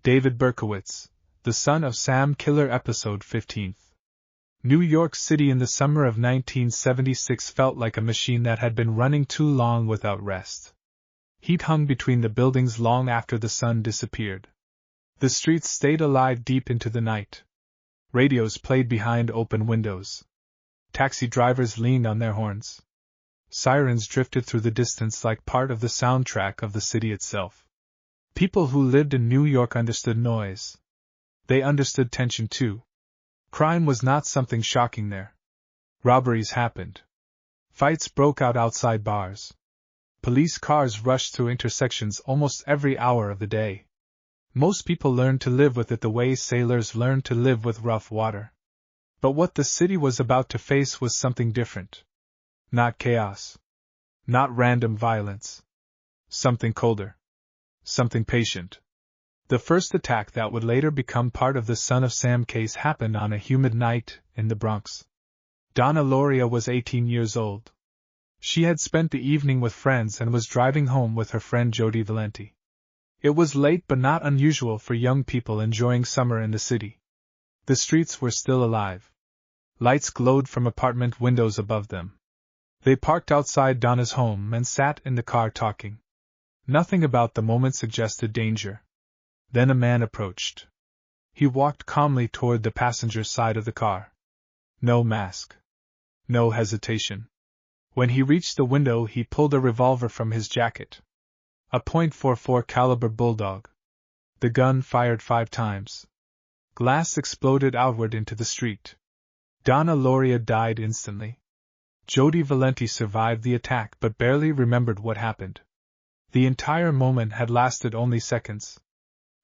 David Berkowitz, The Son of Sam Killer Episode 15th. New York City in the summer of 1976 felt like a machine that had been running too long without rest. Heat hung between the buildings long after the sun disappeared. The streets stayed alive deep into the night. Radios played behind open windows. Taxi drivers leaned on their horns. Sirens drifted through the distance like part of the soundtrack of the city itself. People who lived in New York understood noise. They understood tension too. Crime was not something shocking there. Robberies happened. Fights broke out outside bars. Police cars rushed through intersections almost every hour of the day. Most people learned to live with it the way sailors learned to live with rough water. But what the city was about to face was something different. Not chaos. Not random violence. Something colder. Something patient. The first attack that would later become part of the Son of Sam case happened on a humid night in the Bronx. Donna Lauria was 18 years old. She had spent the evening with friends and was driving home with her friend Jody Valenti. It was late but not unusual for young people enjoying summer in the city. The streets were still alive. Lights glowed from apartment windows above them. They parked outside Donna's home and sat in the car talking. Nothing about the moment suggested danger. Then a man approached. He walked calmly toward the passenger side of the car. No mask. No hesitation. When he reached the window, he pulled a revolver from his jacket. A .44 caliber bulldog. The gun fired 5 times. Glass exploded outward into the street. Donna Lauria died instantly. Jody Valenti survived the attack but barely remembered what happened. The entire moment had lasted only seconds.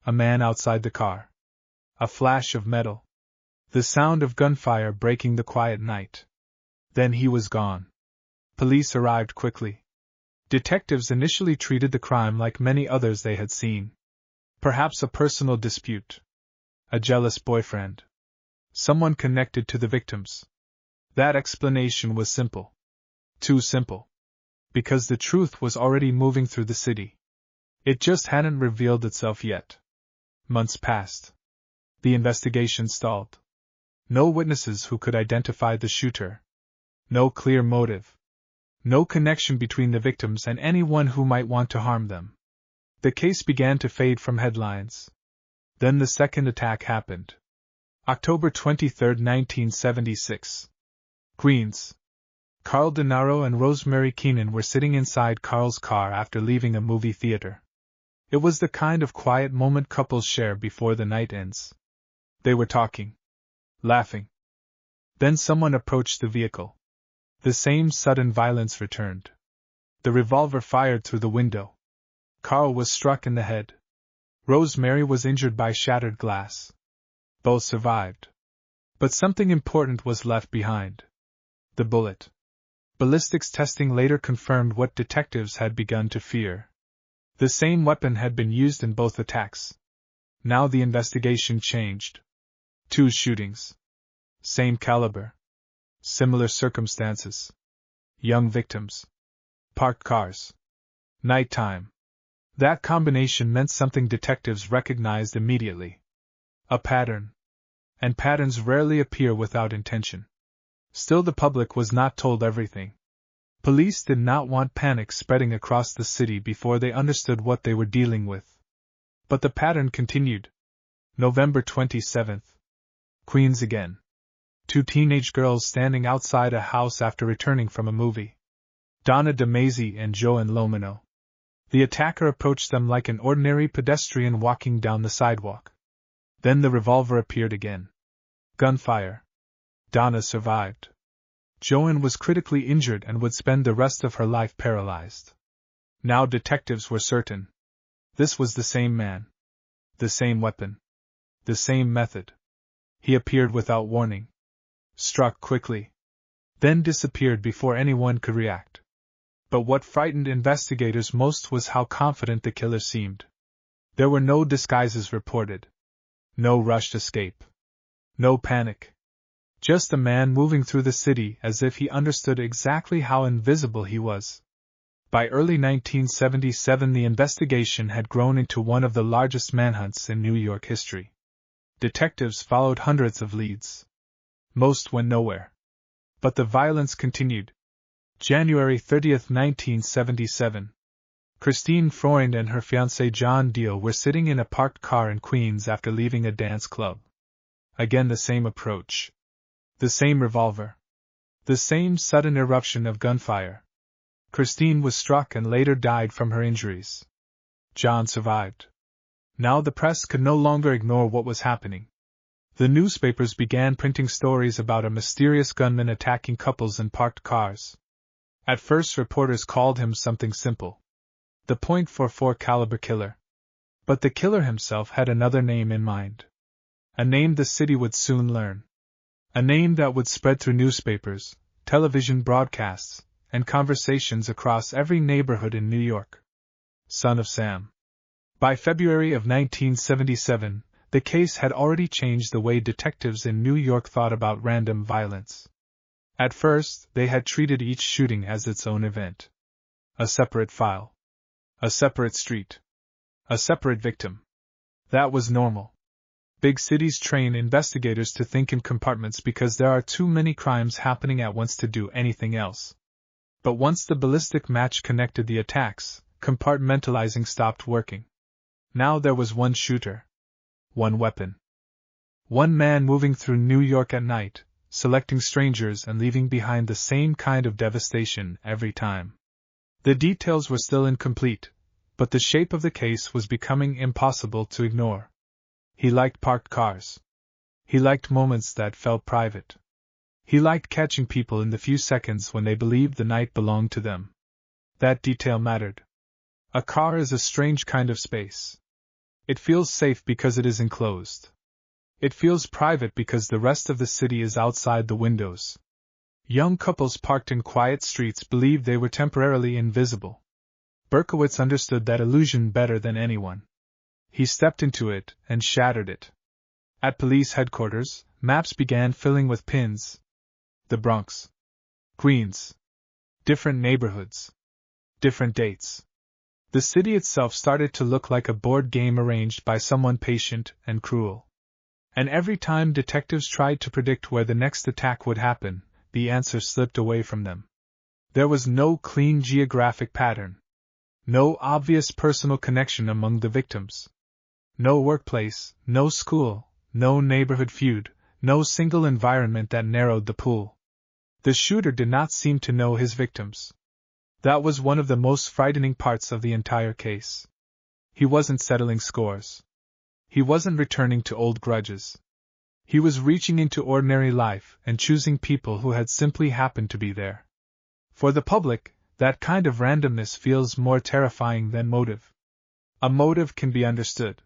A man outside the car. A flash of metal. The sound of gunfire breaking the quiet night. Then he was gone. Police arrived quickly. Detectives initially treated the crime like many others they had seen. Perhaps a personal dispute. A jealous boyfriend. Someone connected to the victims. That explanation was simple. Too simple. Because the truth was already moving through the city. It just hadn't revealed itself yet. Months passed. The investigation stalled. No witnesses who could identify the shooter. No clear motive. No connection between the victims and anyone who might want to harm them. The case began to fade from headlines. Then the second attack happened. October 23, 1976. Queens. Carl DeNaro and Rosemary Keenan were sitting inside Carl's car after leaving a movie theater. It was the kind of quiet moment couples share before the night ends. They were talking. Laughing. Then someone approached the vehicle. The same sudden violence returned. The revolver fired through the window. Carl was struck in the head. Rosemary was injured by shattered glass. Both survived. But something important was left behind. The bullet. Ballistics testing later confirmed what detectives had begun to fear. The same weapon had been used in both attacks. Now the investigation changed. 2 shootings. Same caliber. Similar circumstances. Young victims. Parked cars. Nighttime. That combination meant something detectives recognized immediately. A pattern. And patterns rarely appear without intention. Still, the public was not told everything. Police did not want panic spreading across the city before they understood what they were dealing with. But the pattern continued. November 27th. Queens again. 2 teenage girls standing outside a house after returning from a movie. Donna DeMasi and Joan Lomino. The attacker approached them like an ordinary pedestrian walking down the sidewalk. Then the revolver appeared again. Gunfire. Donna survived. Joan was critically injured and would spend the rest of her life paralyzed. Now detectives were certain. This was the same man. The same weapon. The same method. He appeared without warning. Struck quickly. Then disappeared before anyone could react. But what frightened investigators most was how confident the killer seemed. There were no disguises reported. No rushed escape. No panic. Just a man moving through the city as if he understood exactly how invisible he was. By early 1977, the investigation had grown into one of the largest manhunts in New York history. Detectives followed hundreds of leads. Most went nowhere. But the violence continued. January 30, 1977. Christine Freund and her fiancé John Deal were sitting in a parked car in Queens after leaving a dance club. Again the same approach. The same revolver. The same sudden eruption of gunfire. Christine was struck and later died from her injuries. John survived. Now the press could no longer ignore what was happening. The newspapers began printing stories about a mysterious gunman attacking couples in parked cars. At first reporters called him something simple. The .44 caliber killer. But the killer himself had another name in mind. A name the city would soon learn. A name that would spread through newspapers, television broadcasts, and conversations across every neighborhood in New York. Son of Sam. By February of 1977, the case had already changed the way detectives in New York thought about random violence. At first, they had treated each shooting as its own event. A separate file. A separate street. A separate victim. That was normal. Big cities train investigators to think in compartments because there are too many crimes happening at once to do anything else. But once the ballistic match connected the attacks, compartmentalizing stopped working. Now there was one shooter. One weapon. One man moving through New York at night, selecting strangers and leaving behind the same kind of devastation every time. The details were still incomplete, but the shape of the case was becoming impossible to ignore. He liked parked cars. He liked moments that felt private. He liked catching people in the few seconds when they believed the night belonged to them. That detail mattered. A car is a strange kind of space. It feels safe because it is enclosed. It feels private because the rest of the city is outside the windows. Young couples parked in quiet streets believed they were temporarily invisible. Berkowitz understood that illusion better than anyone. He stepped into it and shattered it. At police headquarters, maps began filling with pins. The Bronx. Queens. Different neighborhoods. Different dates. The city itself started to look like a board game arranged by someone patient and cruel. And every time detectives tried to predict where the next attack would happen, the answer slipped away from them. There was no clean geographic pattern. No obvious personal connection among the victims. No workplace, no school, no neighborhood feud, no single environment that narrowed the pool. The shooter did not seem to know his victims. That was one of the most frightening parts of the entire case. He wasn't settling scores. He wasn't returning to old grudges. He was reaching into ordinary life and choosing people who had simply happened to be there. For the public, that kind of randomness feels more terrifying than motive. A motive can be understood.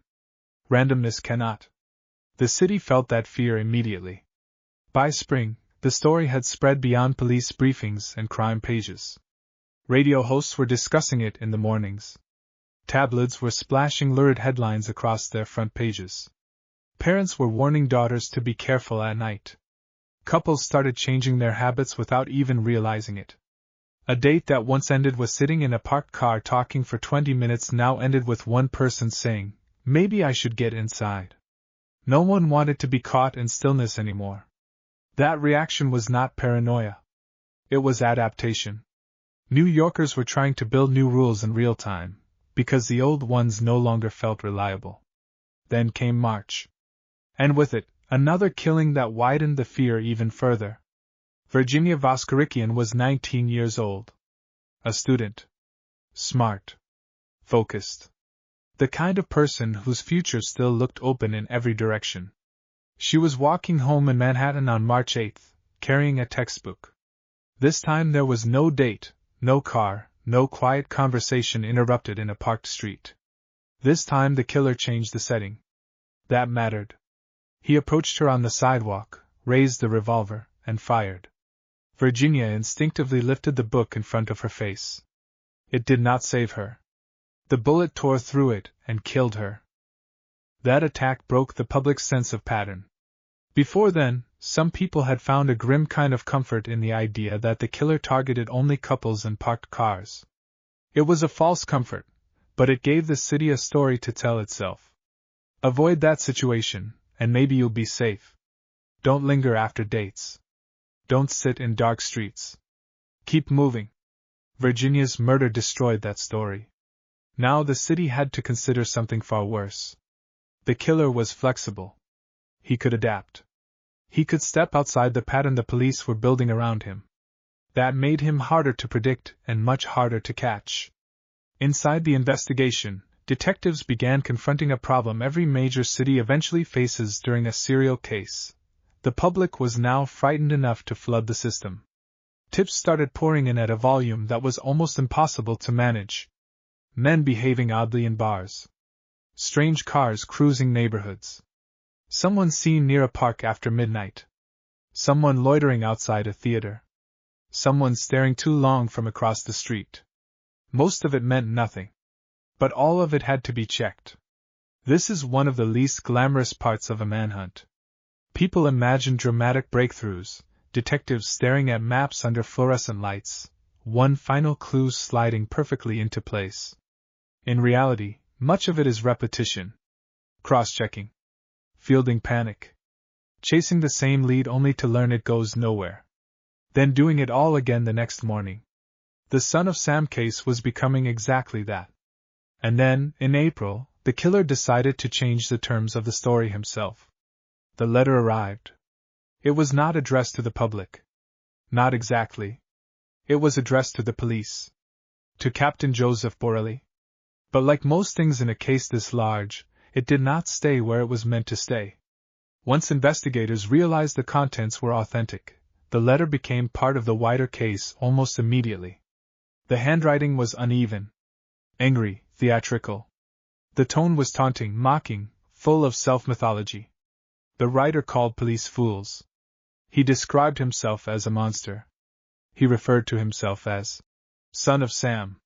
Randomness cannot. The city felt that fear immediately. By spring, the story had spread beyond police briefings and crime pages. Radio hosts were discussing it in the mornings. Tabloids were splashing lurid headlines across their front pages. Parents were warning daughters to be careful at night. Couples started changing their habits without even realizing it. A date that once ended with sitting in a parked car talking for 20 minutes now ended with one person saying, "Maybe I should get inside." No one wanted to be caught in stillness anymore. That reaction was not paranoia. It was adaptation. New Yorkers were trying to build new rules in real time, because the old ones no longer felt reliable. Then came March. And with it, another killing that widened the fear even further. Virginia Voskerikian was 19 years old. A student. Smart. Focused. The kind of person whose future still looked open in every direction. She was walking home in Manhattan on March 8, carrying a textbook. This time there was no date, no car, no quiet conversation interrupted in a parked street. This time the killer changed the setting. That mattered. He approached her on the sidewalk, raised the revolver, and fired. Virginia instinctively lifted the book in front of her face. It did not save her. The bullet tore through it and killed her. That attack broke the public's sense of pattern. Before then, some people had found a grim kind of comfort in the idea that the killer targeted only couples and parked cars. It was a false comfort, but it gave the city a story to tell itself. Avoid that situation, and maybe you'll be safe. Don't linger after dates. Don't sit in dark streets. Keep moving. Virginia's murder destroyed that story. Now the city had to consider something far worse. The killer was flexible. He could adapt. He could step outside the pattern the police were building around him. That made him harder to predict and much harder to catch. Inside the investigation, detectives began confronting a problem every major city eventually faces during a serial case. The public was now frightened enough to flood the system. Tips started pouring in at a volume that was almost impossible to manage. Men behaving oddly in bars. Strange cars cruising neighborhoods. Someone seen near a park after midnight. Someone loitering outside a theater. Someone staring too long from across the street. Most of it meant nothing. But all of it had to be checked. This is one of the least glamorous parts of a manhunt. People imagine dramatic breakthroughs, detectives staring at maps under fluorescent lights, one final clue sliding perfectly into place. In reality, much of it is repetition. Cross-checking. Fielding panic. Chasing the same lead only to learn it goes nowhere. Then doing it all again the next morning. The Son of Sam case was becoming exactly that. And then, in April, the killer decided to change the terms of the story himself. The letter arrived. It was not addressed to the public. Not exactly. It was addressed to the police. To Captain Joseph Borelli. But like most things in a case this large, it did not stay where it was meant to stay. Once investigators realized the contents were authentic, the letter became part of the wider case almost immediately. The handwriting was uneven. Angry, theatrical. The tone was taunting, mocking, full of self-mythology. The writer called police fools. He described himself as a monster. He referred to himself as Son of Sam.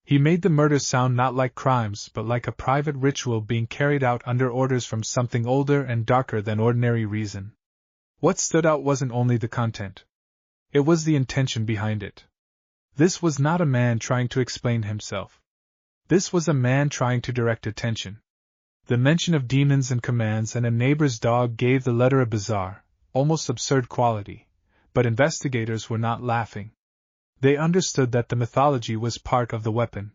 He made the murders sound not like crimes but like a private ritual being carried out under orders from something older and darker than ordinary reason. What stood out wasn't only the content. It was the intention behind it. This was not a man trying to explain himself. This was a man trying to direct attention. The mention of demons and commands and a neighbor's dog gave the letter a bizarre, almost absurd quality, but investigators were not laughing. They understood that the mythology was part of the weapon.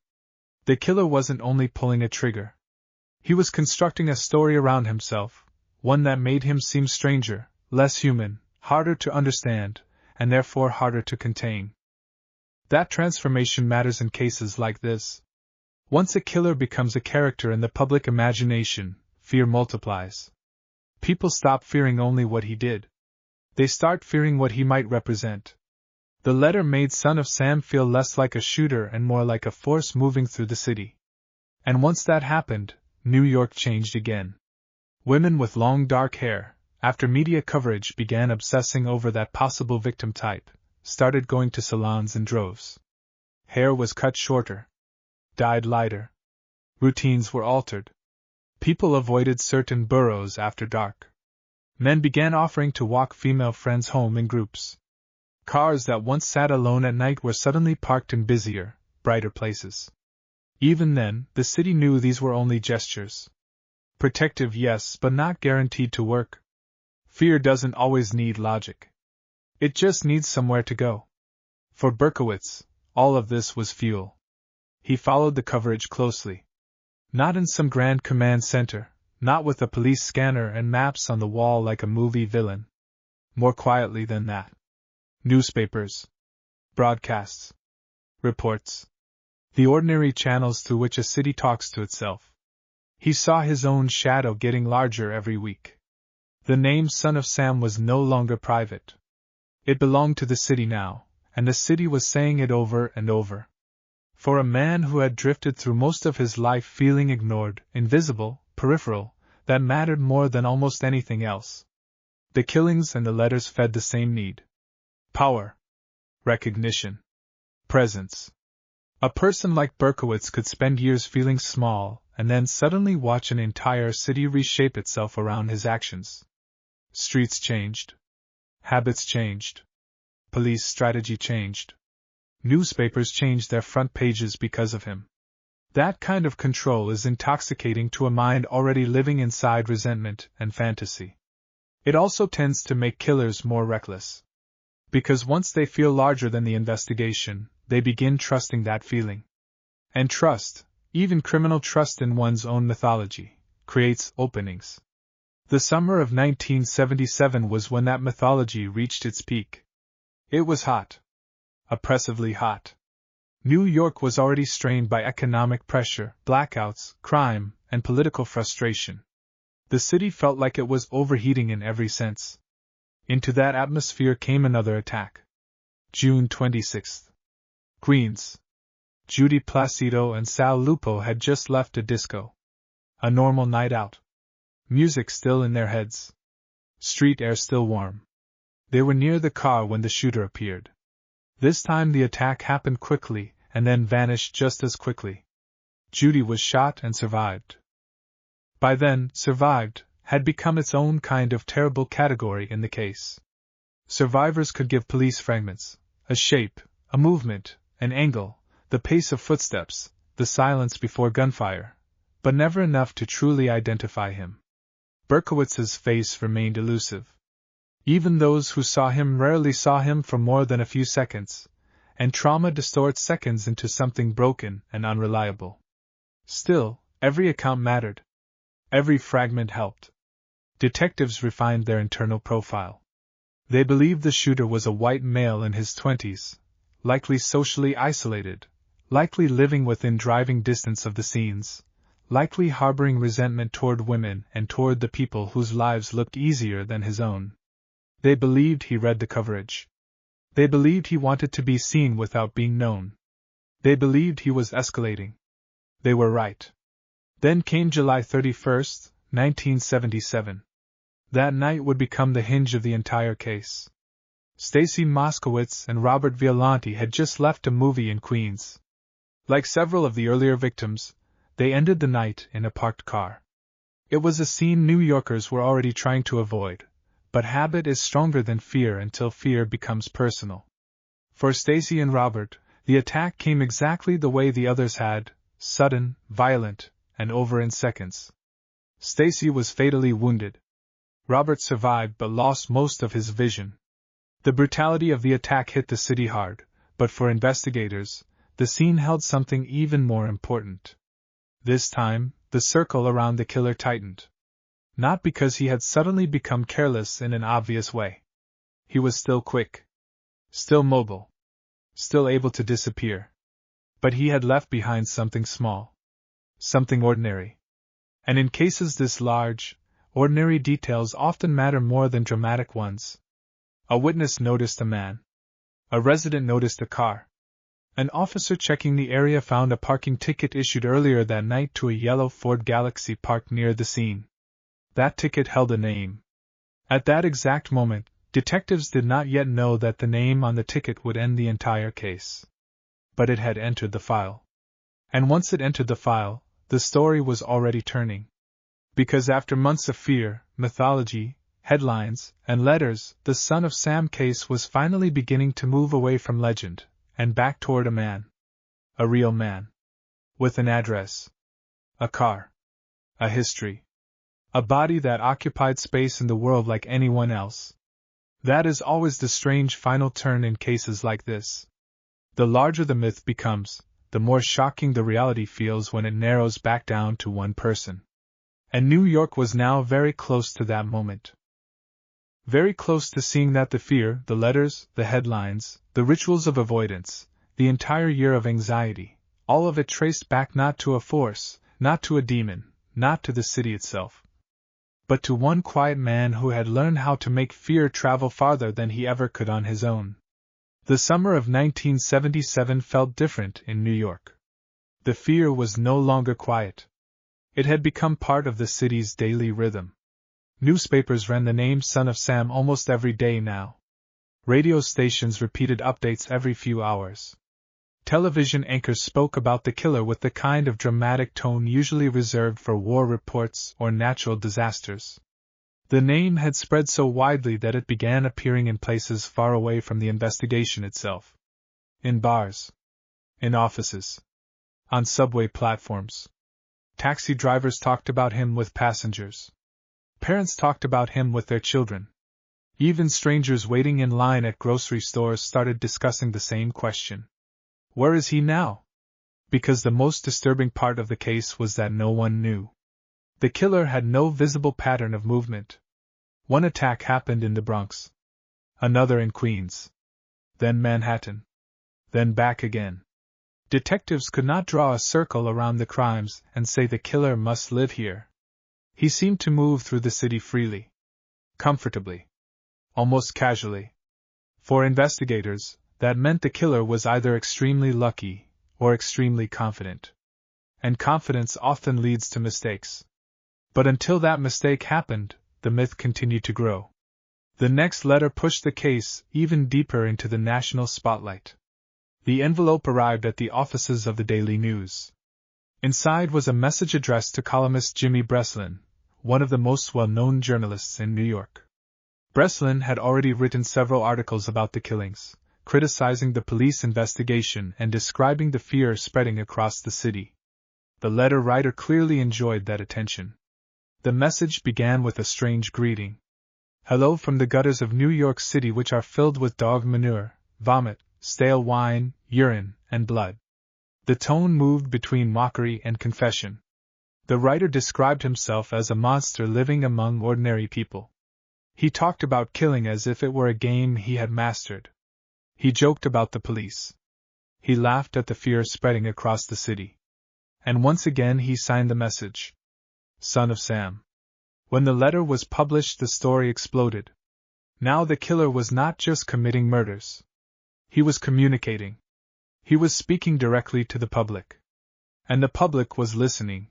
The killer wasn't only pulling a trigger. He was constructing a story around himself, one that made him seem stranger, less human, harder to understand, and therefore harder to contain. That transformation matters in cases like this. Once a killer becomes a character in the public imagination, fear multiplies. People stop fearing only what he did. They start fearing what he might represent. The letter made Son of Sam feel less like a shooter and more like a force moving through the city. And once that happened, New York changed again. Women with long dark hair, after media coverage began obsessing over that possible victim type, started going to salons in droves. Hair was cut shorter. Dyed lighter. Routines were altered. People avoided certain boroughs after dark. Men began offering to walk female friends home in groups. Cars that once sat alone at night were suddenly parked in busier, brighter places. Even then, the city knew these were only gestures. Protective, yes, but not guaranteed to work. Fear doesn't always need logic. It just needs somewhere to go. For Berkowitz, all of this was fuel. He followed the coverage closely. Not in some grand command center, not with a police scanner and maps on the wall like a movie villain. More quietly than that. Newspapers. Broadcasts. Reports. The ordinary channels through which a city talks to itself. He saw his own shadow getting larger every week. The name Son of Sam was no longer private. It belonged to the city now, and the city was saying it over and over. For a man who had drifted through most of his life feeling ignored, invisible, peripheral, that mattered more than almost anything else. The killings and the letters fed the same need. Power. Recognition. Presence. A person like Berkowitz could spend years feeling small, and then suddenly watch an entire city reshape itself around his actions. Streets changed. Habits changed. Police strategy changed. Newspapers changed their front pages because of him. That kind of control is intoxicating to a mind already living inside resentment and fantasy. It also tends to make killers more reckless. Because once they feel larger than the investigation, they begin trusting that feeling. And trust, even criminal trust in one's own mythology, creates openings. The summer of 1977 was when that mythology reached its peak. It was hot. Oppressively hot. New York was already strained by economic pressure, blackouts, crime, and political frustration. The city felt like it was overheating in every sense. Into that atmosphere came another attack. June 26. Queens. Judy Placido and Sal Lupo had just left a disco. A normal night out. Music still in their heads. Street air still warm. They were near the car when the shooter appeared. This time the attack happened quickly, and then vanished just as quickly. Judy was shot and survived. By then, survived had become its own kind of terrible category in the case. Survivors could give police fragments, a shape, a movement, an angle, the pace of footsteps, the silence before gunfire, but never enough to truly identify him. Berkowitz's face remained elusive. Even those who saw him rarely saw him for more than a few seconds, and trauma distorts seconds into something broken and unreliable. Still, every account mattered. Every fragment helped. Detectives refined their internal profile. They believed the shooter was a white male in his 20s, likely socially isolated, likely living within driving distance of the scenes, likely harboring resentment toward women and toward the people whose lives looked easier than his own. They believed he read the coverage. They believed he wanted to be seen without being known. They believed he was escalating. They were right. Then came July 31, 1977. That night would become the hinge of the entire case. Stacy Moskowitz and Robert Violante had just left a movie in Queens. Like several of the earlier victims, they ended the night in a parked car. It was a scene New Yorkers were already trying to avoid. But habit is stronger than fear until fear becomes personal. For Stacy and Robert, the attack came exactly the way the others had, sudden, violent, and over in seconds. Stacy was fatally wounded. Robert survived but lost most of his vision. The brutality of the attack hit the city hard, but for investigators, the scene held something even more important. This time, the circle around the killer tightened. Not because he had suddenly become careless in an obvious way. He was still quick. Still mobile. Still able to disappear. But he had left behind something small. Something ordinary. And in cases this large, ordinary details often matter more than dramatic ones. A witness noticed a man. A resident noticed a car. An officer checking the area found a parking ticket issued earlier that night to a yellow Ford Galaxy parked near the scene. That ticket held a name. At that exact moment, detectives did not yet know that the name on the ticket would end the entire case. But it had entered the file. And once it entered the file, the story was already turning. Because after months of fear, mythology, headlines, and letters, the Son of Sam case was finally beginning to move away from legend, and back toward a man. A real man. With an address. A car. A history. A body that occupied space in the world like anyone else. That is always the strange final turn in cases like this. The larger the myth becomes, the more shocking the reality feels when it narrows back down to one person. And New York was now very close to that moment. Very close to seeing that the fear, the letters, the headlines, the rituals of avoidance, the entire year of anxiety, all of it traced back not to a force, not to a demon, not to the city itself, but to one quiet man who had learned how to make fear travel farther than he ever could on his own. The summer of 1977 felt different in New York. The fear was no longer quiet. It had become part of the city's daily rhythm. Newspapers ran the name Son of Sam almost every day now. Radio stations repeated updates every few hours. Television anchors spoke about the killer with the kind of dramatic tone usually reserved for war reports or natural disasters. The name had spread so widely that it began appearing in places far away from the investigation itself. In bars. In offices. On subway platforms. Taxi drivers talked about him with passengers. Parents talked about him with their children. Even strangers waiting in line at grocery stores started discussing the same question. Where is he now? Because the most disturbing part of the case was that no one knew. The killer had no visible pattern of movement. One attack happened in the Bronx. Another in Queens. Then Manhattan. Then back again. Detectives could not draw a circle around the crimes and say the killer must live here. He seemed to move through the city freely. Comfortably. Almost casually. For investigators, that meant the killer was either extremely lucky or extremely confident. And confidence often leads to mistakes. But until that mistake happened, the myth continued to grow. The next letter pushed the case even deeper into the national spotlight. The envelope arrived at the offices of the Daily News. Inside was a message addressed to columnist Jimmy Breslin, one of the most well-known journalists in New York. Breslin had already written several articles about the killings, criticizing the police investigation and describing the fear spreading across the city. The letter writer clearly enjoyed that attention. The message began with a strange greeting. Hello from the gutters of New York City, which are filled with dog manure, vomit, stale wine, urine, and blood. The tone moved between mockery and confession. The writer described himself as a monster living among ordinary people. He talked about killing as if it were a game he had mastered. He joked about the police. He laughed at the fear spreading across the city. And once again he signed the message. Son of Sam. When the letter was published, the story exploded. Now the killer was not just committing murders. He was communicating. He was speaking directly to the public. And the public was listening.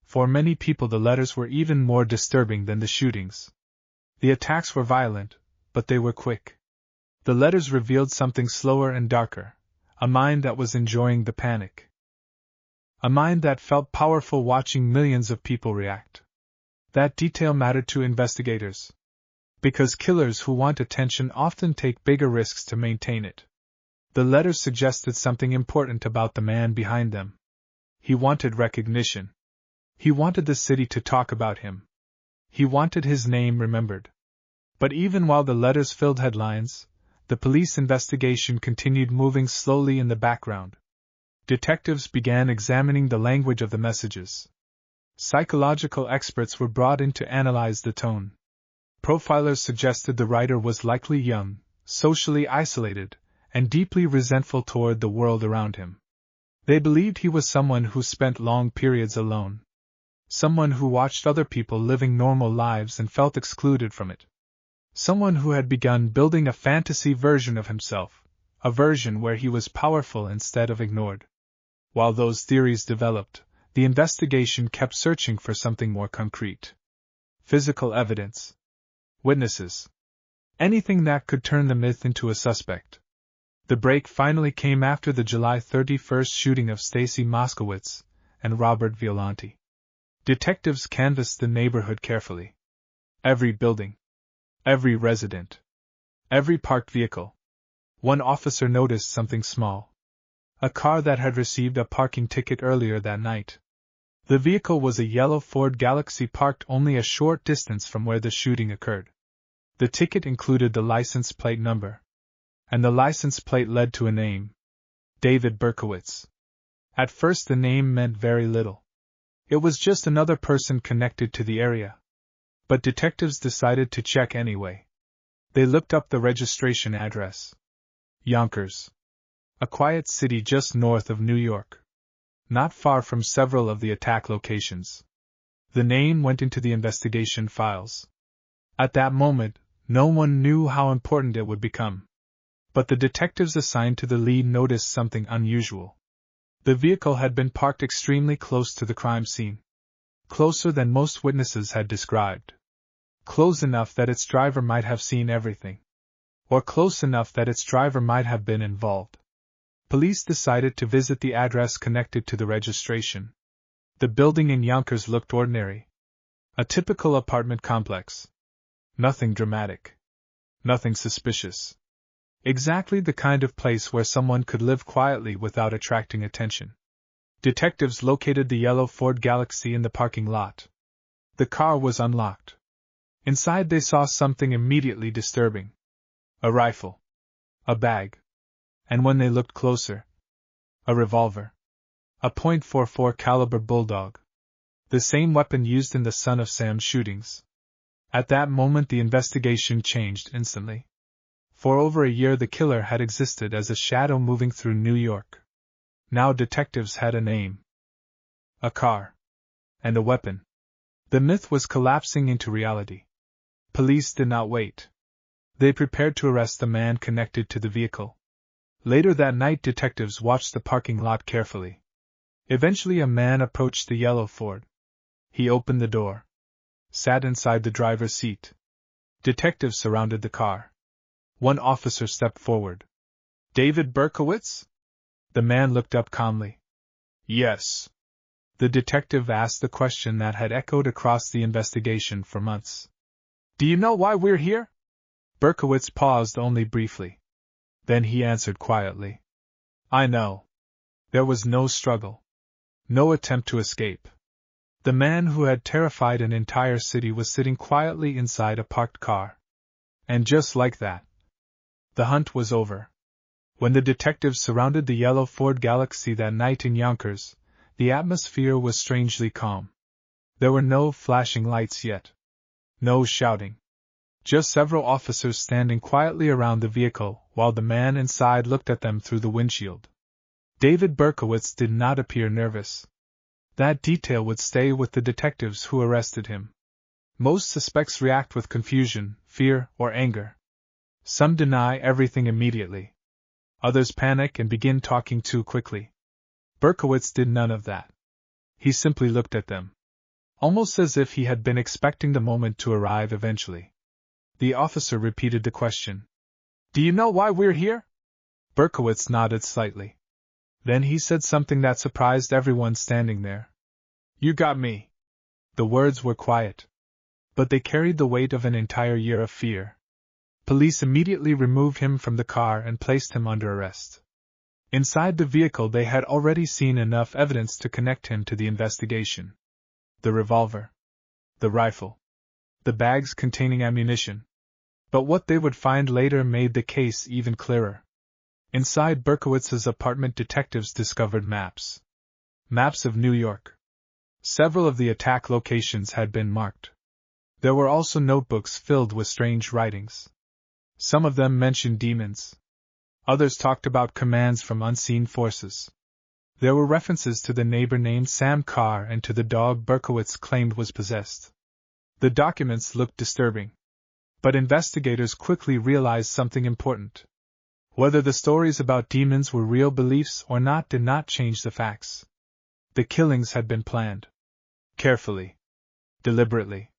For many people, the letters were even more disturbing than the shootings. The attacks were violent, but they were quick. The letters revealed something slower and darker, a mind that was enjoying the panic. A mind that felt powerful watching millions of people react. That detail mattered to investigators. Because killers who want attention often take bigger risks to maintain it. The letters suggested something important about the man behind them. He wanted recognition. He wanted the city to talk about him. He wanted his name remembered. But even while the letters filled headlines, the police investigation continued moving slowly in the background. Detectives began examining the language of the messages. Psychological experts were brought in to analyze the tone. Profilers suggested the writer was likely young, socially isolated, and deeply resentful toward the world around him. They believed he was someone who spent long periods alone. Someone who watched other people living normal lives and felt excluded from it. Someone who had begun building a fantasy version of himself, a version where he was powerful instead of ignored. While those theories developed, the investigation kept searching for something more concrete. Physical evidence. Witnesses. Anything that could turn the myth into a suspect. The break finally came after the July 31st shooting of Stacy Moskowitz and Robert Violante. Detectives canvassed the neighborhood carefully. Every building. Every resident. Every parked vehicle. One officer noticed something small. A car that had received a parking ticket earlier that night. The vehicle was a yellow Ford Galaxy parked only a short distance from where the shooting occurred. The ticket included the license plate number. And the license plate led to a name. David Berkowitz. At first the name meant very little. It was just another person connected to the area. But detectives decided to check anyway. They looked up the registration address. Yonkers. A quiet city just north of New York. Not far from several of the attack locations. The name went into the investigation files. At that moment, no one knew how important it would become. But the detectives assigned to the lead noticed something unusual. The vehicle had been parked extremely close to the crime scene. Closer than most witnesses had described. Close enough that its driver might have seen everything. Or close enough that its driver might have been involved. Police decided to visit the address connected to the registration. The building in Yonkers looked ordinary. A typical apartment complex. Nothing dramatic. Nothing suspicious. Exactly the kind of place where someone could live quietly without attracting attention. Detectives located the yellow Ford Galaxy in the parking lot. The car was unlocked. Inside they saw something immediately disturbing. A rifle. A bag. And when they looked closer, a revolver. A .44 caliber bulldog. The same weapon used in the Son of Sam shootings. At that moment the investigation changed instantly. For over a year the killer had existed as a shadow moving through New York. Now detectives had a name. A car. And a weapon. The myth was collapsing into reality. Police did not wait. They prepared to arrest the man connected to the vehicle. Later that night detectives watched the parking lot carefully. Eventually a man approached the yellow Ford. He opened the door. Sat inside the driver's seat. Detectives surrounded the car. One officer stepped forward. David Berkowitz? The man looked up calmly. Yes. The detective asked the question that had echoed across the investigation for months. Do you know why we're here? Berkowitz paused only briefly. Then he answered quietly. I know. There was no struggle. No attempt to escape. The man who had terrified an entire city was sitting quietly inside a parked car. And just like that, the hunt was over. When the detectives surrounded the yellow Ford Galaxy that night in Yonkers, the atmosphere was strangely calm. There were no flashing lights yet. No shouting. Just several officers standing quietly around the vehicle while the man inside looked at them through the windshield. David Berkowitz did not appear nervous. That detail would stay with the detectives who arrested him. Most suspects react with confusion, fear, or anger. Some deny everything immediately. Others panic and begin talking too quickly. Berkowitz did none of that. He simply looked at them. Almost as if he had been expecting the moment to arrive eventually. The officer repeated the question. Do you know why we're here? Berkowitz nodded slightly. Then he said something that surprised everyone standing there. You got me. The words were quiet. But they carried the weight of an entire year of fear. Police immediately removed him from the car and placed him under arrest. Inside the vehicle they had already seen enough evidence to connect him to the investigation. The revolver. The rifle. The bags containing ammunition. But what they would find later made the case even clearer. Inside Berkowitz's apartment detectives discovered maps. Maps of New York. Several of the attack locations had been marked. There were also notebooks filled with strange writings. Some of them mentioned demons. Others talked about commands from unseen forces. There were references to the neighbor named Sam Carr and to the dog Berkowitz claimed was possessed. The documents looked disturbing. But investigators quickly realized something important. Whether the stories about demons were real beliefs or not did not change the facts. The killings had been planned. Carefully. Deliberately.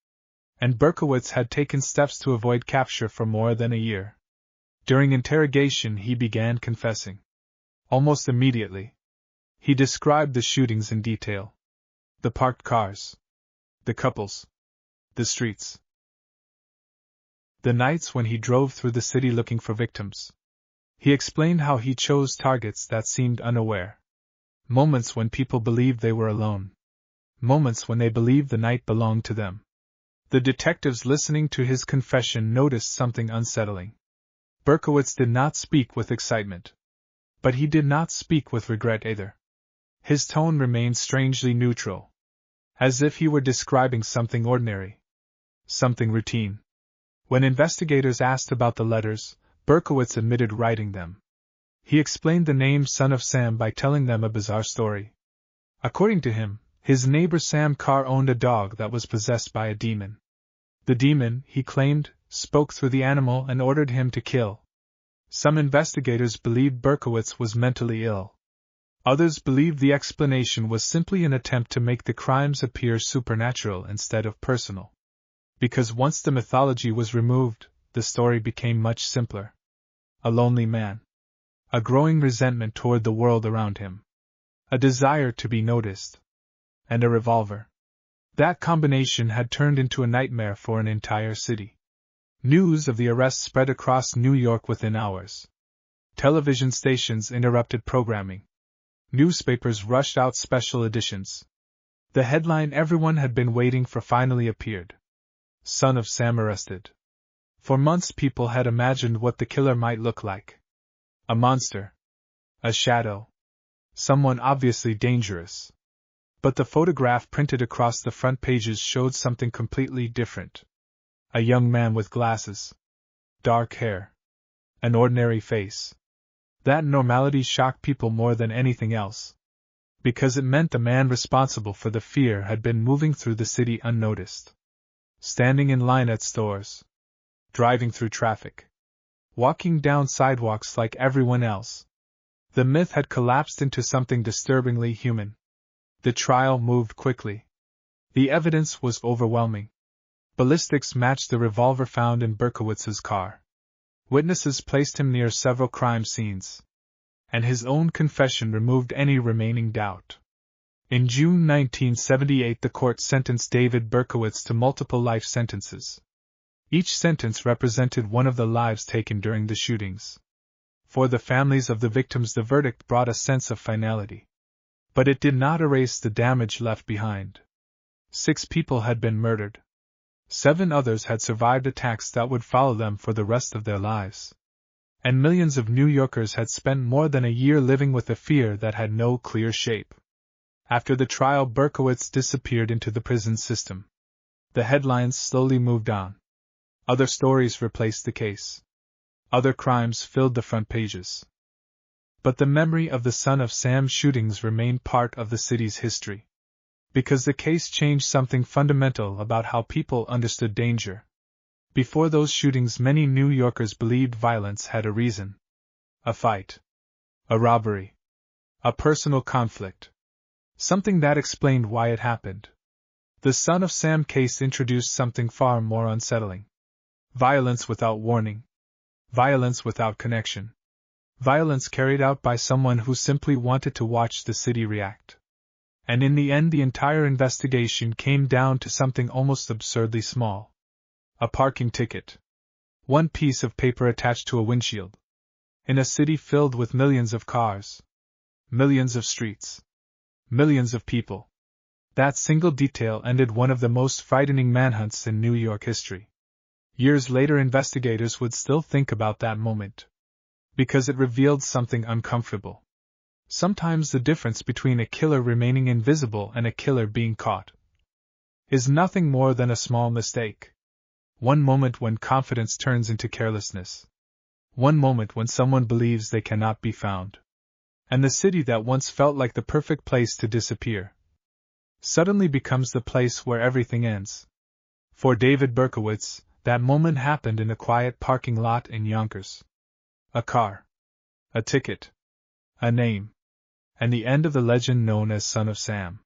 And Berkowitz had taken steps to avoid capture for more than a year. During interrogation he began confessing. Almost immediately. He described the shootings in detail. The parked cars. The couples. The streets. The nights when he drove through the city looking for victims. He explained how he chose targets that seemed unaware. Moments when people believed they were alone. Moments when they believed the night belonged to them. The detectives listening to his confession noticed something unsettling. Berkowitz did not speak with excitement. But he did not speak with regret either. His tone remained strangely neutral. As if he were describing something ordinary. Something routine. When investigators asked about the letters, Berkowitz admitted writing them. He explained the name Son of Sam by telling them a bizarre story. According to him, his neighbor Sam Carr owned a dog that was possessed by a demon. The demon, he claimed, spoke through the animal and ordered him to kill. Some investigators believed Berkowitz was mentally ill. Others believed the explanation was simply an attempt to make the crimes appear supernatural instead of personal. Because once the mythology was removed, the story became much simpler. A lonely man. A growing resentment toward the world around him. A desire to be noticed. And a revolver. That combination had turned into a nightmare for an entire city. News of the arrest spread across New York within hours. Television stations interrupted programming. Newspapers rushed out special editions. The headline everyone had been waiting for finally appeared. Son of Sam arrested. For months people had imagined what the killer might look like. A monster. A shadow. Someone obviously dangerous. But the photograph printed across the front pages showed something completely different. A young man with glasses. Dark hair. An ordinary face. That normality shocked people more than anything else. Because it meant the man responsible for the fear had been moving through the city unnoticed. Standing in line at stores. Driving through traffic. Walking down sidewalks like everyone else. The myth had collapsed into something disturbingly human. The trial moved quickly. The evidence was overwhelming. Ballistics matched the revolver found in Berkowitz's car. Witnesses placed him near several crime scenes. And his own confession removed any remaining doubt. In June 1978, the court sentenced David Berkowitz to multiple life sentences. Each sentence represented one of the lives taken during the shootings. For the families of the victims, the verdict brought a sense of finality. But it did not erase the damage left behind. 6 people had been murdered. 7 others had survived attacks that would follow them for the rest of their lives. And millions of New Yorkers had spent more than a year living with a fear that had no clear shape. After the trial, Berkowitz disappeared into the prison system. The headlines slowly moved on. Other stories replaced the case. Other crimes filled the front pages. But the memory of the Son of Sam shootings remained part of the city's history. Because the case changed something fundamental about how people understood danger. Before those shootings, many New Yorkers believed violence had a reason. A fight. A robbery. A personal conflict. Something that explained why it happened. The Son of Sam case introduced something far more unsettling. Violence without warning. Violence without connection. Violence carried out by someone who simply wanted to watch the city react. And in the end, the entire investigation came down to something almost absurdly small. A parking ticket. One piece of paper attached to a windshield. In a city filled with millions of cars. Millions of streets. Millions of people. That single detail ended one of the most frightening manhunts in New York history. Years later, investigators would still think about that moment. Because it revealed something uncomfortable. Sometimes the difference between a killer remaining invisible and a killer being caught is nothing more than a small mistake. One moment when confidence turns into carelessness. One moment when someone believes they cannot be found. And the city that once felt like the perfect place to disappear suddenly becomes the place where everything ends. For David Berkowitz, that moment happened in a quiet parking lot in Yonkers. A car. A ticket. A name. And the end of the legend known as Son of Sam.